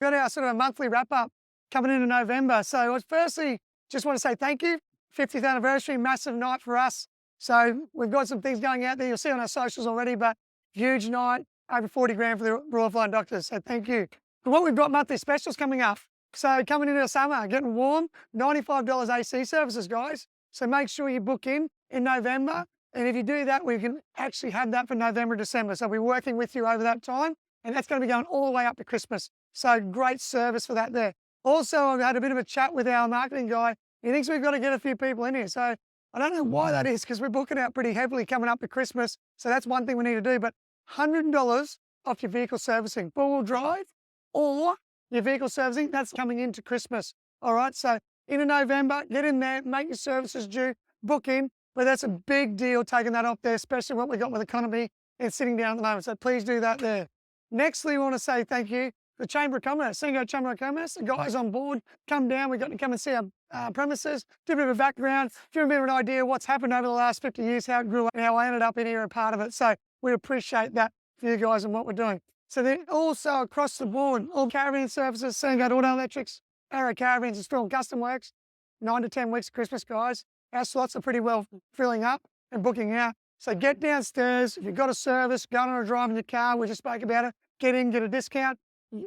Got our sort of a monthly wrap-up coming into November. So firstly, just want to say thank you. 50th anniversary, massive night for us. So we've got some things going out there. You'll see on our socials already, but huge night, over 40 grand for the Royal Flying Doctors. So thank you. But what we've got monthly specials coming up. So coming into the summer, getting warm, $95 AC services, guys. So make sure you book in November. And if you do that, we can actually have that for November, December. So we're working with you over that time. And that's going to be going all the way up to Christmas. So great service for that there. Also, I've had a bit of a chat with our marketing guy. He thinks we've got to get a few people in here. So I don't know why that is, because we're booking out pretty heavily coming up to Christmas. So that's one thing we need to do. But $100 off your vehicle servicing, four-wheel drive or your vehicle servicing, that's coming into Christmas. All right, so into November, get in there, make your services due, book in. But that's a big deal taking that off there, especially what we got with economy and sitting down at the moment. So please do that there. Nextly, we want to say thank you to the Chamber of Commerce, Sandgate Chamber of Commerce. The guys on board, come down. We got to come and see our premises, do a bit of a background, give a bit of an idea of what's happened over the last 50 years, how it grew up, and how I ended up in here, a part of it. So we appreciate that for you guys and what we're doing. So then also across the board, all caravan services, Sandgate Auto Electrics, Arrow Caravans and Strong Custom Works, 9 to 10 weeks of Christmas, guys. Our slots are pretty well filling up and booking out. So get downstairs. If you've got a service, go on a drive in your car, we just spoke about it, get in, get a discount.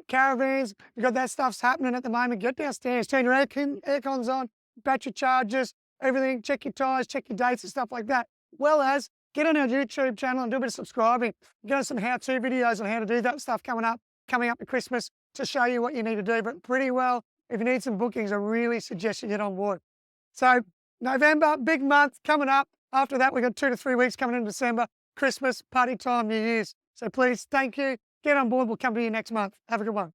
Caravans, you've got that stuff's happening at the moment. Get downstairs, turn your air cons on, battery chargers, everything, check your tyres, check your dates and stuff like that. Well as get on our YouTube channel and do a bit of subscribing. We've got some how-to videos on how to do that stuff coming up to Christmas to show you what you need to do. But pretty well, if you need some bookings, I really suggest you get on board. So November, big month coming up. After that, we've got 2 to 3 weeks coming in December, Christmas, party time, New Year's. So please, thank you. Get on board. We'll come to you next month. Have a good one.